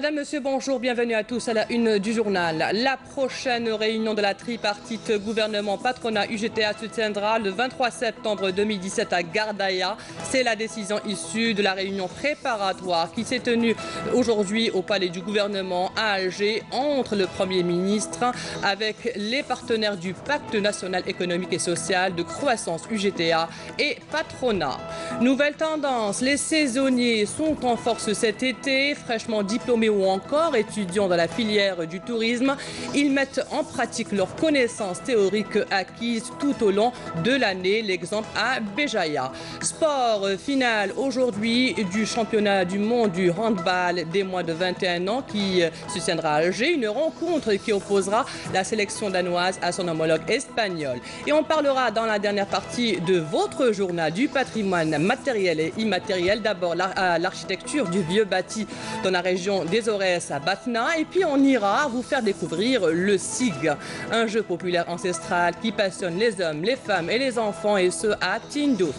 Madame, Monsieur, bonjour, bienvenue à tous à la une du journal. La prochaine réunion de la tripartite gouvernement-patronat-UGTA se tiendra le 23 septembre 2017 à Gardaïa. C'est la décision issue de la réunion préparatoire qui s'est tenue aujourd'hui au palais du gouvernement à Alger entre le Premier ministre avec les partenaires du Pacte national économique et social de croissance UGTA et patronat. Nouvelle tendance, les saisonniers sont en force cet été, fraîchement diplômés ou encore étudiants dans la filière du tourisme. Ils mettent en pratique leurs connaissances théoriques acquises tout au long de l'année. L'exemple à Béjaïa. Sport final aujourd'hui du championnat du monde du handball des moins de 21 ans qui se tiendra à Alger. Une rencontre qui opposera la sélection danoise à son homologue espagnol. Et on parlera dans la dernière partie de votre journal du patrimoine matériel et immatériel. D'abord l'architecture du vieux bâti dans la région des Aurès à Batna, et puis on ira vous faire découvrir le SIG, un jeu populaire ancestral qui passionne les hommes, les femmes et les enfants, et ce à Tindouf.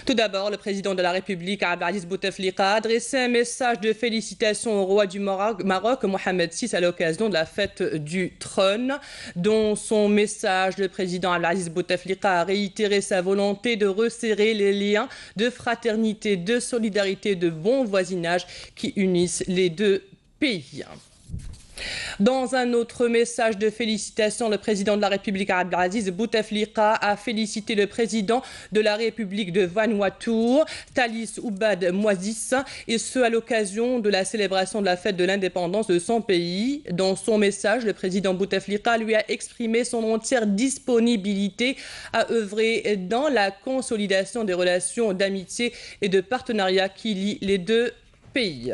Tout d'abord, le président de la République, Abdelaziz Bouteflika, a adressé un message de félicitations au roi du Maroc, Mohamed VI, à l'occasion de la fête du trône. Dans son message, le président Abdelaziz Bouteflika a réitéré sa volonté de resserrer les liens de fraternité, de solidarité, de bon voisinage qui unissent les deux pays. Dans un autre message de félicitations, le président de la République, Abdelaziz Bouteflika, a félicité le président de la République de Vanuatu, Thalis Oubad Moisis, et ce à l'occasion de la célébration de la fête de l'indépendance de son pays. Dans son message, le président Bouteflika lui a exprimé son entière disponibilité à œuvrer dans la consolidation des relations d'amitié et de partenariat qui lient les deux pays.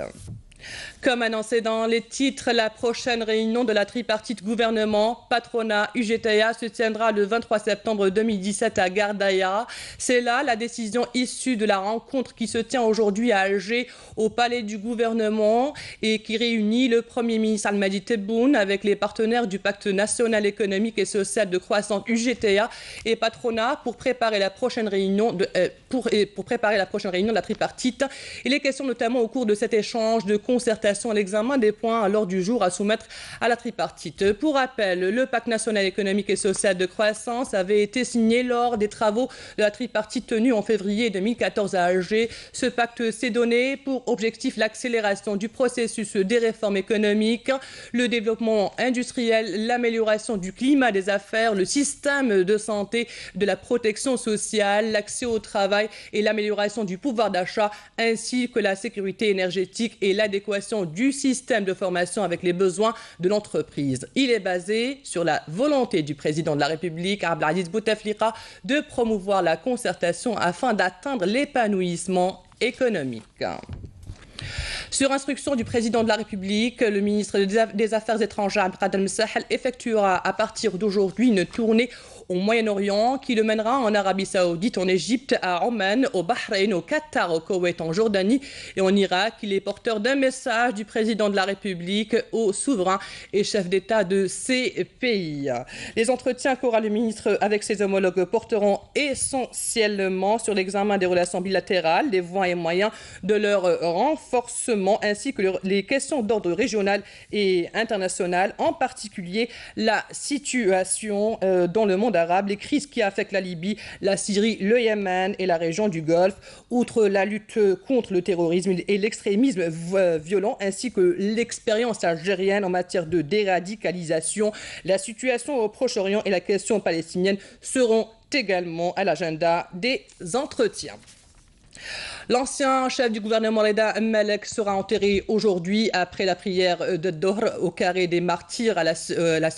Comme annoncé dans les titres, la prochaine réunion de la tripartite gouvernement, patronat, UGTA se tiendra le 23 septembre 2017 à Gardaïa. C'est là la décision issue de la rencontre qui se tient aujourd'hui à Alger au palais du gouvernement et qui réunit le Premier ministre Almadi Tebboune avec les partenaires du Pacte national économique et social de croissance UGTA et patronat pour préparer la prochaine réunion de la tripartite. Il est question notamment au cours de cet échange de concertation à l'examen des points à l'ordre du jour à soumettre à la tripartite. Pour rappel, le Pacte national économique et social de croissance avait été signé lors des travaux de la tripartite tenus en février 2014 à Alger. Ce pacte s'est donné pour objectif l'accélération du processus des réformes économiques, le développement industriel, l'amélioration du climat des affaires, le système de santé, de la protection sociale, l'accès au travail et l'amélioration du pouvoir d'achat, ainsi que la sécurité énergétique et l'adéquation du système de formation avec les besoins de l'entreprise. Il est basé sur la volonté du président de la République, Abdelaziz Bouteflika, de promouvoir la concertation afin d'atteindre l'épanouissement économique. Sur instruction du président de la République, le ministre des Affaires étrangères, Abdelkader Msahel, effectuera à partir d'aujourd'hui une tournée au Moyen-Orient qui le mènera en Arabie Saoudite, en Égypte, à Oman, au Bahreïn, au Qatar, au Koweït, en Jordanie et en Irak. Il est porteur d'un message du président de la République aux souverains et chefs d'État de ces pays. Les entretiens qu'aura le ministre avec ses homologues porteront essentiellement sur l'examen des relations bilatérales, des voies et moyens de leur renforcement, ainsi que les questions d'ordre régional et international, en particulier la situation dans le monde arabe, les crises qui affectent la Libye, la Syrie, le Yémen et la région du Golfe, outre la lutte contre le terrorisme et l'extrémisme violent, ainsi que l'expérience algérienne en matière de déradicalisation. La situation au Proche-Orient et la question palestinienne seront également à l'agenda des entretiens. L'ancien chef du gouvernement Reda Malek sera enterré aujourd'hui après la prière de Dohr au carré des martyrs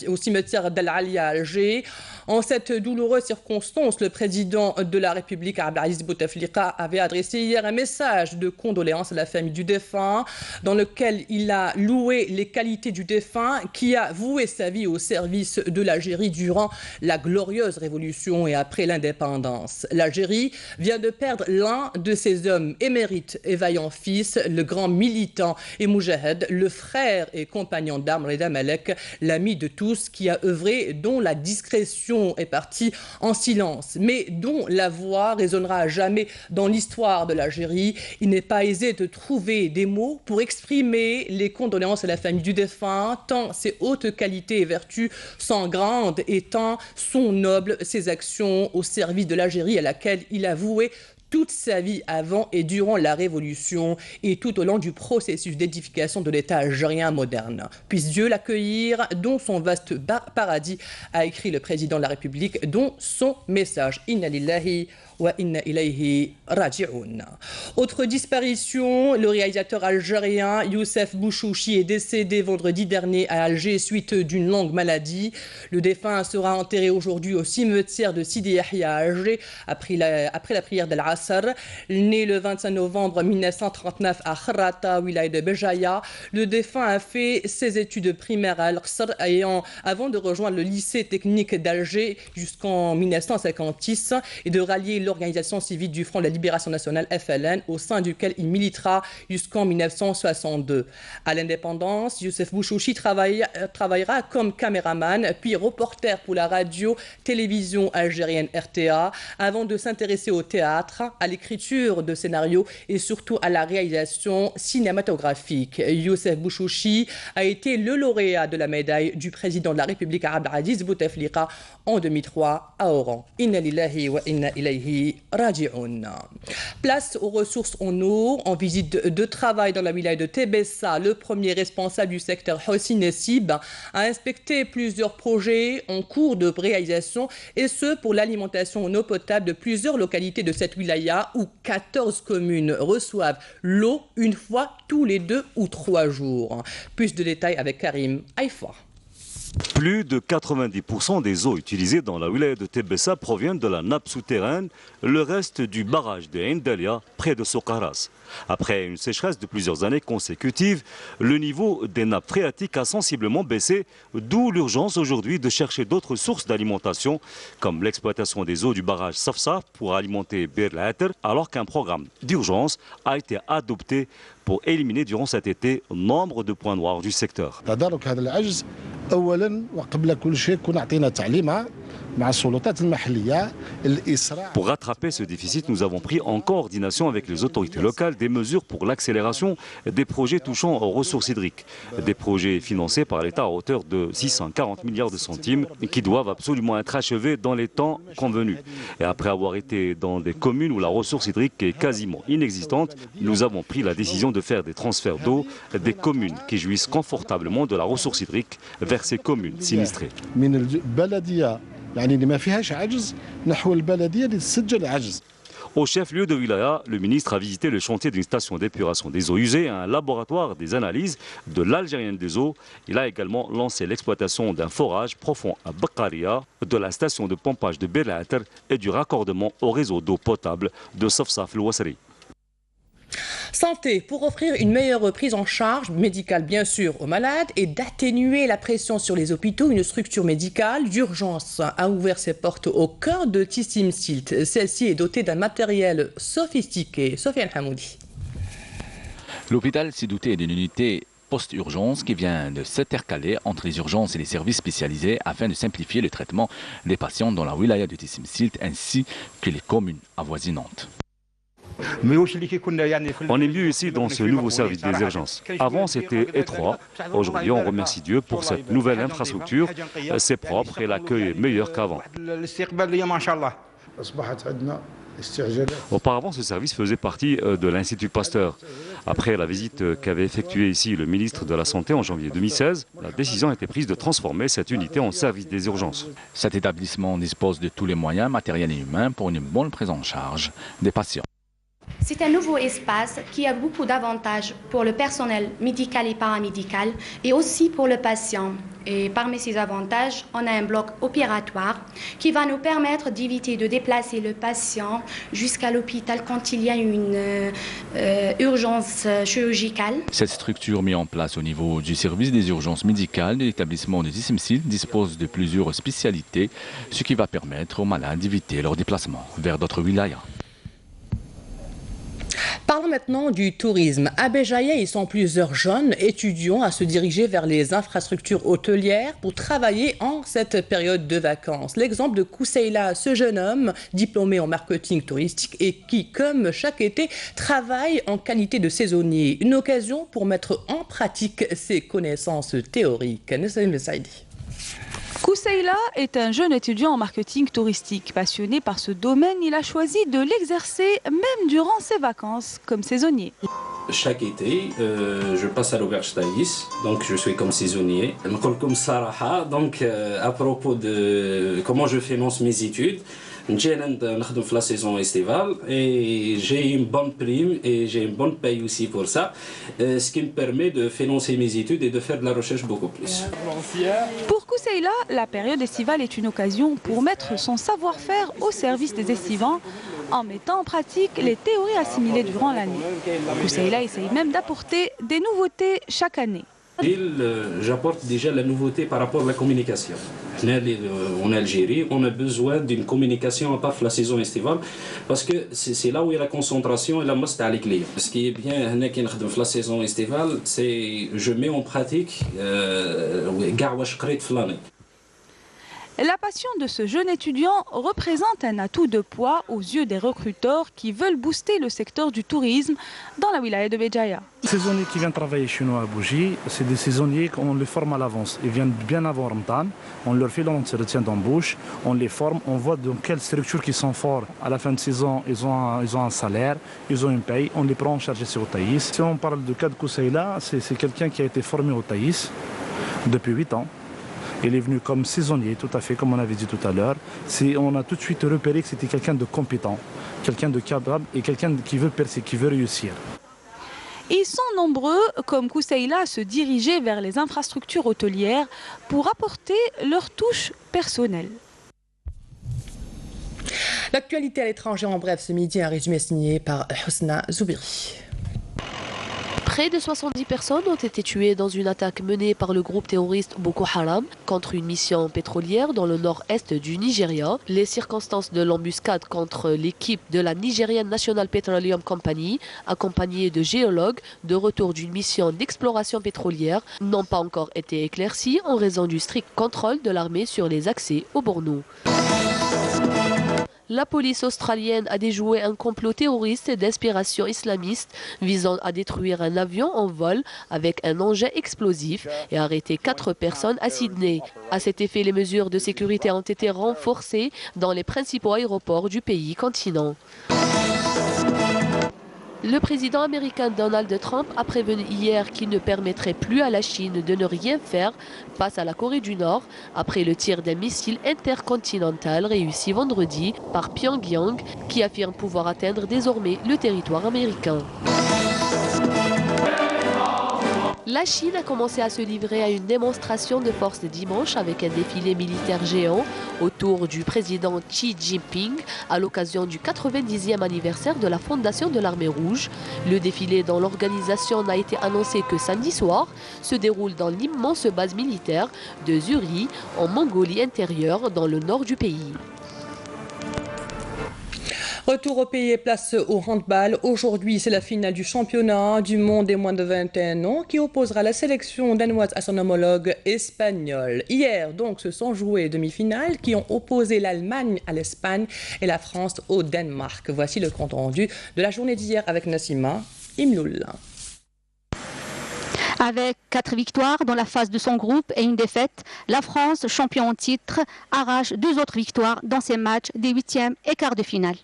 au cimetière d'Al Ali à Alger. En cette douloureuse circonstance, le président de la République, Abdelaziz Bouteflika, avait adressé hier un message de condoléances à la famille du défunt, dans lequel il a loué les qualités du défunt qui a voué sa vie au service de l'Algérie durant la glorieuse révolution et après l'indépendance. L'Algérie vient de perdre l'un de ses hommes émérites et vaillants fils, le grand militant et moujahid, le frère et compagnon d'armes Reda Malek, l'ami de tous qui a œuvré dont la discrétion population est partie en silence, mais dont la voix résonnera à jamais dans l'histoire de l'Algérie. Il n'est pas aisé de trouver des mots pour exprimer les condoléances à la famille du défunt, tant ses hautes qualités et vertus sont grandes et tant sont nobles ses actions au service de l'Algérie à laquelle il a voué toute sa vie avant et durant la Révolution et tout au long du processus d'édification de l'État algérien moderne. Puisse Dieu l'accueillir dans son vaste paradis, a écrit le président de la République dans son message. Inna lillahi wa inna ilayhi raji'un. Autre disparition, le réalisateur algérien Youssef Bouchouchi est décédé vendredi dernier à Alger suite d'une longue maladie. Le défunt sera enterré aujourd'hui au cimetière de Sidi Yahya à Alger après la prière d'Al-Asr. Né le 25 novembre 1939 à Khrata, wilaya de Béjaïa, le défunt a fait ses études primaires à Al-Qasr avant de rejoindre le lycée technique d'Alger jusqu'en 1956 et de rallier l'organisation civile du Front de la Libération Nationale FLN au sein duquel il militera jusqu'en 1962. À l'indépendance, Youssef Bouchouchi travaillera comme caméraman puis reporter pour la radio-télévision algérienne RTA avant de s'intéresser au théâtre, à l'écriture de scénarios et surtout à la réalisation cinématographique. Youssef Bouchouchi a été le lauréat de la médaille du président de la République Abdelaziz Bouteflika en 2003 à Oran. Inna lillahi wa inna ilayhi raji'un. Place aux ressources en eau. En visite de travail dans la wilaya de Tébessa, le premier responsable du secteur Hossi Nessib a inspecté plusieurs projets en cours de réalisation et ce pour l'alimentation en eau potable de plusieurs localités de cette wilaya où 14 communes reçoivent l'eau une fois tous les 2 ou 3 jours. Plus de détails avec Karim Haïfa. Plus de 90% des eaux utilisées dans la wilaya de Tébessa proviennent de la nappe souterraine, le reste du barrage de Ain Dalia, près de Sokaras. Après une sécheresse de plusieurs années consécutives, le niveau des nappes phréatiques a sensiblement baissé, d'où l'urgence aujourd'hui de chercher d'autres sources d'alimentation, comme l'exploitation des eaux du barrage Safsaf pour alimenter Bir Later, alors qu'un programme d'urgence a été adopté pour éliminer durant cet été nombre de points noirs du secteur. Pour rattraper ce déficit, nous avons pris en coordination avec les autorités locales des mesures pour l'accélération des projets touchant aux ressources hydriques. Des projets financés par l'État à hauteur de 640 milliards de centimes qui doivent absolument être achevés dans les temps convenus. Et après avoir été dans des communes où la ressource hydrique est quasiment inexistante, nous avons pris la décision de faire des transferts d'eau des communes qui jouissent confortablement de la ressource hydrique vers ces communes sinistrées. Au chef-lieu de wilaya, le ministre a visité le chantier d'une station d'épuration des eaux usées et un laboratoire des analyses de l'Algérienne des eaux. Il a également lancé l'exploitation d'un forage profond à Bakaria, de la station de pompage de Belater et du raccordement au réseau d'eau potable de Safsaf el-Wasri. Santé, pour offrir une meilleure prise en charge médicale bien sûr aux malades et d'atténuer la pression sur les hôpitaux, une structure médicale d'urgence a ouvert ses portes au cœur de Tissim Silt. Celle-ci est dotée d'un matériel sophistiqué. Sofiane Hamoudi. L'hôpital s'est doté d'une unité post-urgence qui vient de s'intercaler entre les urgences et les services spécialisés afin de simplifier le traitement des patients dans la wilaya de Tissim Silt ainsi que les communes avoisinantes. On est mieux ici dans ce nouveau service des urgences. Avant, c'était étroit. Aujourd'hui, on remercie Dieu pour cette nouvelle infrastructure. C'est propre et l'accueil est meilleur qu'avant. Auparavant, ce service faisait partie de l'Institut Pasteur. Après la visite qu'avait effectuée ici le ministre de la Santé en janvier 2016, la décision a été prise de transformer cette unité en service des urgences. Cet établissement dispose de tous les moyens matériels et humains pour une bonne prise en charge des patients. C'est un nouveau espace qui a beaucoup d'avantages pour le personnel médical et paramédical et aussi pour le patient. Et parmi ces avantages, on a un bloc opératoire qui va nous permettre d'éviter de déplacer le patient jusqu'à l'hôpital quand il y a une urgence chirurgicale. Cette structure mise en place au niveau du service des urgences médicales de l'établissement de Tissim Silt dispose de plusieurs spécialités, ce qui va permettre aux malades d'éviter leur déplacement vers d'autres wilayas. Parlons maintenant du tourisme. À Béjaïa, ils sont plusieurs jeunes étudiants à se diriger vers les infrastructures hôtelières pour travailler en cette période de vacances. L'exemple de Kousseila, ce jeune homme diplômé en marketing touristique et qui, comme chaque été, travaille en qualité de saisonnier. Une occasion pour mettre en pratique ses connaissances théoriques. Nessim Saidi. Kousseila est un jeune étudiant en marketing touristique. Passionné par ce domaine, il a choisi de l'exercer même durant ses vacances comme saisonnier. Chaque été, je passe à l'auberge Thaïs, donc je suis comme saisonnier. Donc à propos de comment je finance mes études, j'ai la saison estivale et j'ai une bonne prime et j'ai une bonne paye aussi pour ça, ce qui me permet de financer mes études et de faire de la recherche beaucoup plus. Pour Kousseila, la période estivale est une occasion pour mettre son savoir-faire au service des estivants en mettant en pratique les théories assimilées durant l'année. Kousseila essaye même d'apporter des nouveautés chaque année. J'apporte déjà la nouveauté par rapport à la communication. En Algérie, on a besoin d'une communication à part la saison estivale parce que c'est là où il y a la concentration et la masse à les clients. Ce qui est bien la saison estivale, c'est je mets en pratique La passion de ce jeune étudiant représente un atout de poids aux yeux des recruteurs qui veulent booster le secteur du tourisme dans la wilaya de Béjaïa. Les saisonniers qui viennent travailler chez nous à Bougie, c'est des saisonniers qu'on les forme à l'avance. Ils viennent bien avant Ramadan, on leur fait l'entretien d'embauche, on les forme, on voit dans quelle structure ils sont forts. À la fin de saison, ils ont un salaire, ils ont une paye, on les prend en charge ici au Thaïs. Si on parle du cas de Kousseila, c'est quelqu'un qui a été formé au Thaïs depuis 8 ans. Il est venu comme saisonnier, tout à fait, comme on avait dit tout à l'heure. On a tout de suite repéré que c'était quelqu'un de compétent, quelqu'un de capable et quelqu'un qui veut percer, qui veut réussir. Ils sont nombreux, comme Kousseila, à se diriger vers les infrastructures hôtelières pour apporter leur touche personnelle. L'actualité à l'étranger en bref ce midi, un résumé signé par Hosna Zoubiri. Près de 70 personnes ont été tuées dans une attaque menée par le groupe terroriste Boko Haram contre une mission pétrolière dans le nord-est du Nigeria. Les circonstances de l'embuscade contre l'équipe de la Nigerian National Petroleum Company, accompagnée de géologues de retour d'une mission d'exploration pétrolière, n'ont pas encore été éclaircies en raison du strict contrôle de l'armée sur les accès aux bornos. La police australienne a déjoué un complot terroriste d'inspiration islamiste visant à détruire un avion en vol avec un engin explosif et arrêté 4 personnes à Sydney. À cet effet, les mesures de sécurité ont été renforcées dans les principaux aéroports du pays continent. Le président américain Donald Trump a prévenu hier qu'il ne permettrait plus à la Chine de ne rien faire face à la Corée du Nord après le tir d'un missile intercontinental réussi vendredi par Pyongyang qui affirme pouvoir atteindre désormais le territoire américain. La Chine a commencé à se livrer à une démonstration de force dimanche avec un défilé militaire géant autour du président Xi Jinping à l'occasion du 90e anniversaire de la fondation de l'armée rouge. Le défilé dont l'organisation n'a été annoncée que samedi soir se déroule dans l'immense base militaire de Zuri en Mongolie intérieure dans le nord du pays. Retour au pays et place au handball. Aujourd'hui, c'est la finale du championnat du monde des moins de 21 ans qui opposera la sélection danoise à son homologue espagnol. Hier, donc, se sont jouées demi-finales qui ont opposé l'Allemagne à l'Espagne et la France au Danemark. Voici le compte rendu de la journée d'hier avec Nassima Imloul. Avec 4 victoires dans la phase de son groupe et une défaite, la France, champion en titre, arrache 2 autres victoires dans ses matchs des 8e et quarts de finale.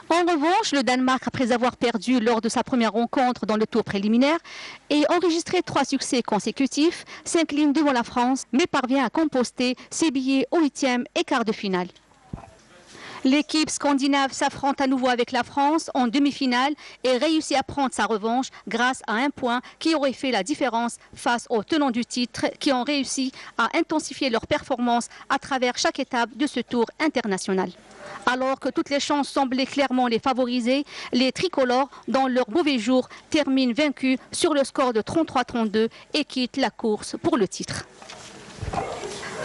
En revanche, le Danemark, après avoir perdu lors de sa première rencontre dans le tour préliminaire et enregistré 3 succès consécutifs, s'incline devant la France, mais parvient à composter ses billets aux 8e et quarts de finale. L'équipe scandinave s'affronte à nouveau avec la France en demi-finale et réussit à prendre sa revanche grâce à un point qui aurait fait la différence face aux tenants du titre qui ont réussi à intensifier leur performance à travers chaque étape de ce tour international. Alors que toutes les chances semblaient clairement les favoriser, les tricolores, dans leur mauvais jour, terminent vaincus sur le score de 33-32 et quittent la course pour le titre.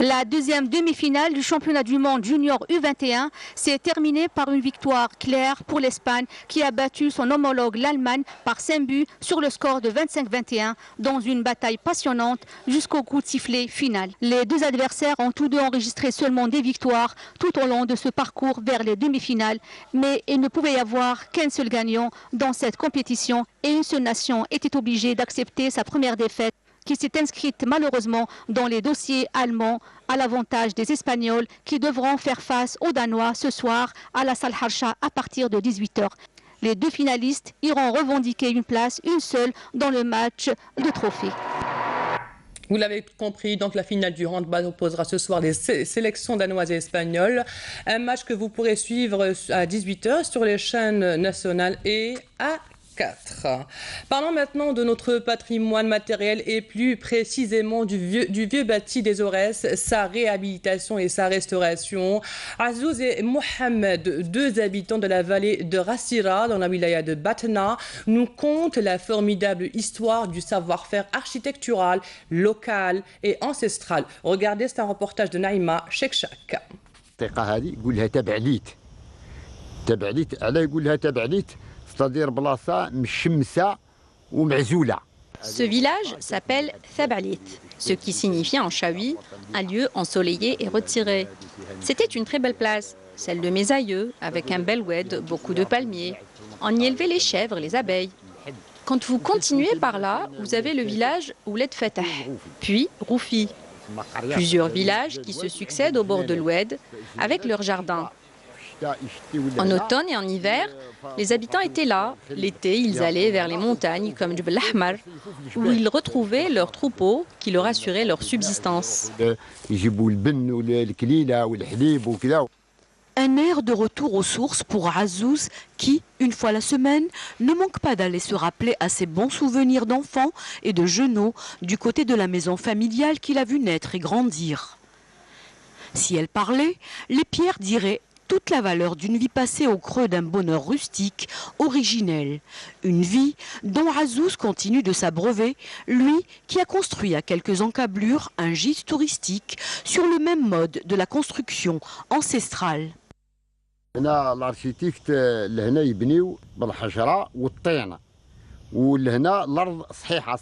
La deuxième demi-finale du championnat du monde junior U21 s'est terminée par une victoire claire pour l'Espagne qui a battu son homologue l'Allemagne par 5 buts sur le score de 25-21 dans une bataille passionnante jusqu'au coup de sifflet final. Les deux adversaires ont tous deux enregistré seulement des victoires tout au long de ce parcours vers les demi-finales, mais il ne pouvait y avoir qu'un seul gagnant dans cette compétition et une seule nation était obligée d'accepter sa première défaite, qui s'est inscrite malheureusement dans les dossiers allemands à l'avantage des Espagnols qui devront faire face aux Danois ce soir à la salle Harsha à partir de 18h. Les deux finalistes iront revendiquer une place, une seule, dans le match de trophée. Vous l'avez compris, donc la finale du handball opposera ce soir les sélections danoises et espagnoles. Un match que vous pourrez suivre à 18h sur les chaînes nationales et à 4. Parlons maintenant de notre patrimoine matériel et plus précisément du vieux bâti des Aurès, sa réhabilitation et sa restauration. Azouz et Mohamed, deux habitants de la vallée de Rassira dans la wilaya de Batna, nous content la formidable histoire du savoir-faire architectural, local et ancestral. Regardez, c'est un reportage de Naïma Chekchak. Ce village s'appelle Thabalit, ce qui signifie en chaoui un lieu ensoleillé et retiré. C'était une très belle place, celle de mes aïeux, avec un bel oued, beaucoup de palmiers. On y élevait les chèvres, les abeilles. Quand vous continuez par là, vous avez le village Ouled Fatah, puis Roufi. Plusieurs villages qui se succèdent au bord de l'oued, avec leurs jardins. En automne et en hiver, les habitants étaient là. L'été, ils allaient vers les montagnes comme Jebel Ahmar, où ils retrouvaient leurs troupeaux qui leur assuraient leur subsistance. Un air de retour aux sources pour Azouz qui, une fois la semaine, ne manque pas d'aller se rappeler à ses bons souvenirs d'enfants et de genoux du côté de la maison familiale qu'il a vu naître et grandir. Si elle parlait, les pierres diraient toute la valeur d'une vie passée au creux d'un bonheur rustique, originel. Une vie dont Azouz continue de s'abreuver, lui qui a construit à quelques encablures un gîte touristique sur le même mode de la construction ancestrale. الاركيتيكت لهنا يبنيو بالحجره والطين ولهنا الارض صحيحه.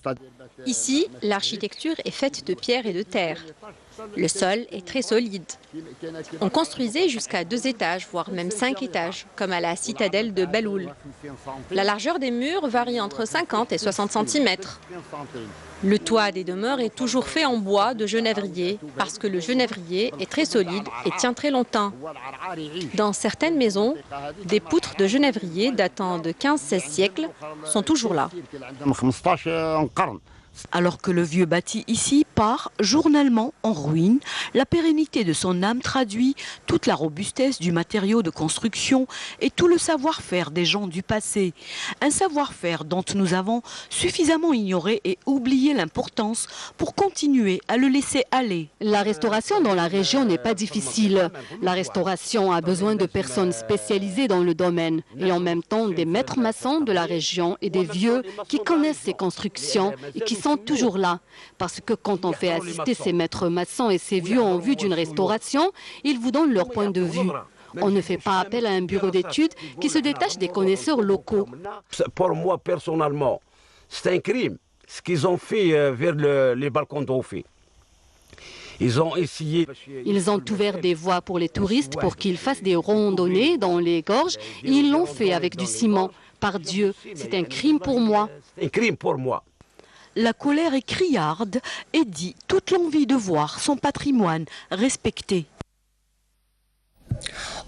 Ici, l'architecture est faite de pierre et de terre. Le sol est très solide. On construisait jusqu'à 2 étages, voire même 5 étages, comme à la citadelle de Baloul. La largeur des murs varie entre 50 et 60 cm. Le toit des demeures est toujours fait en bois de genévrier, parce que le genévrier est très solide et tient très longtemps. Dans certaines maisons, des poutres de genévrier datant de 15-16 siècles sont toujours là. Alors que le vieux bâti ici part journellement en ruine, la pérennité de son âme traduit toute la robustesse du matériau de construction et tout le savoir-faire des gens du passé. Un savoir-faire dont nous avons suffisamment ignoré et oublié l'importance pour continuer à le laisser aller. La restauration dans la région n'est pas difficile. La restauration a besoin de personnes spécialisées dans le domaine et en même temps des maîtres maçons de la région et des vieux qui connaissent ces constructions et qui sont toujours là. Parce que quand on fait assister ces maîtres maçons et ces vieux en vue d'une restauration, ils vous donnent leur point de vue. On ne fait pas appel à un bureau d'études qui se détache des connaisseurs locaux. Pour moi, personnellement, c'est un crime ce qu'ils ont fait vers les balcons d'Ofi. Ils ont essayé. Ils ont ouvert des voies pour les touristes pour qu'ils fassent des randonnées dans les gorges. Et ils l'ont fait avec du ciment. Par Dieu, c'est un crime pour moi. Un crime pour moi. La colère est criarde et dit toute l'envie de voir son patrimoine respecté.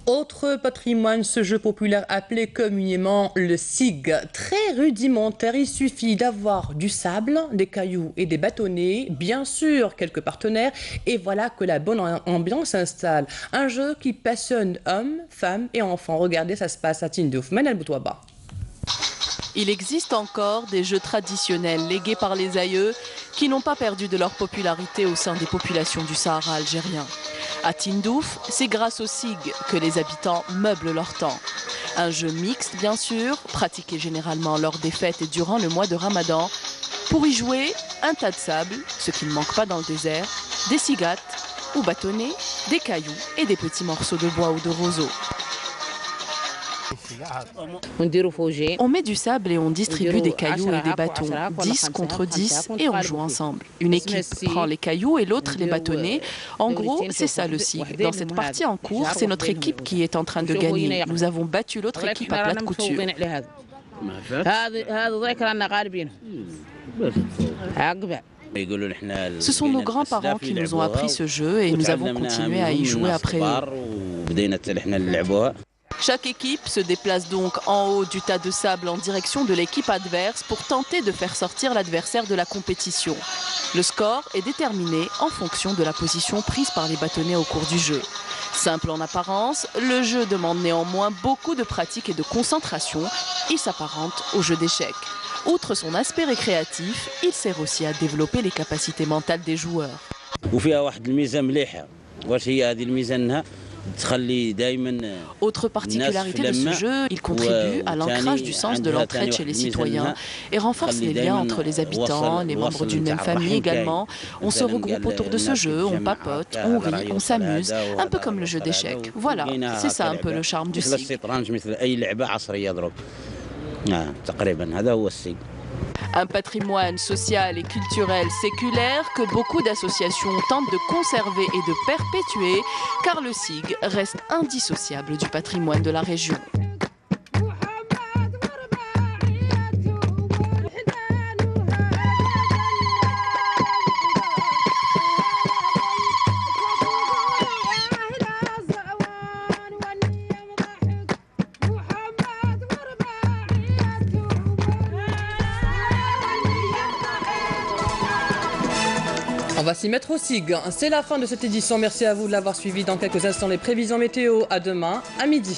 Autre patrimoine, ce jeu populaire appelé communément le sig. Très rudimentaire, il suffit d'avoir du sable, des cailloux et des bâtonnets, bien sûr quelques partenaires, et voilà que la bonne ambiance s'installe. Un jeu qui passionne hommes, femmes et enfants. Regardez, ça se passe à Tindouf. Manal Boutouaba. Il existe encore des jeux traditionnels légués par les aïeux qui n'ont pas perdu de leur popularité au sein des populations du Sahara algérien. À Tindouf, c'est grâce au SIG que les habitants meublent leur temps. Un jeu mixte, bien sûr, pratiqué généralement lors des fêtes et durant le mois de Ramadan. Pour y jouer, un tas de sable, ce qui ne manque pas dans le désert, des cigates ou bâtonnets, des cailloux et des petits morceaux de bois ou de roseaux. On met du sable et on distribue des cailloux et des bâtons, 10 contre 10, et on joue ensemble. Une équipe prend les cailloux et l'autre les bâtonnets. En gros, c'est ça le SIG. Dans cette partie en cours, c'est notre équipe qui est en train de gagner. Nous avons battu l'autre équipe à plat de couture. Ce sont nos grands-parents qui nous ont appris ce jeu et nous avons continué à y jouer après eux. Chaque équipe se déplace donc en haut du tas de sable en direction de l'équipe adverse pour tenter de faire sortir l'adversaire de la compétition. Le score est déterminé en fonction de la position prise par les bâtonnets au cours du jeu. Simple en apparence, le jeu demande néanmoins beaucoup de pratique et de concentration. Il s'apparente au jeu d'échecs. Outre son aspect récréatif, il sert aussi à développer les capacités mentales des joueurs. Autre particularité de ce jeu, il contribue à l'ancrage du sens de l'entraide chez les citoyens et renforce les liens entre les habitants, les membres d'une même famille également. On se regroupe autour de ce jeu, on papote, on rit, on s'amuse, un peu comme le jeu d'échecs. Voilà, c'est ça un peu le charme du SIG. Un patrimoine social et culturel séculaire que beaucoup d'associations tentent de conserver et de perpétuer, car le SIG reste indissociable du patrimoine de la région. On va s'y mettre au SIG. C'est la fin de cette édition. Merci à vous de l'avoir suivi. Dans quelques instants, les prévisions météo. À demain, à midi.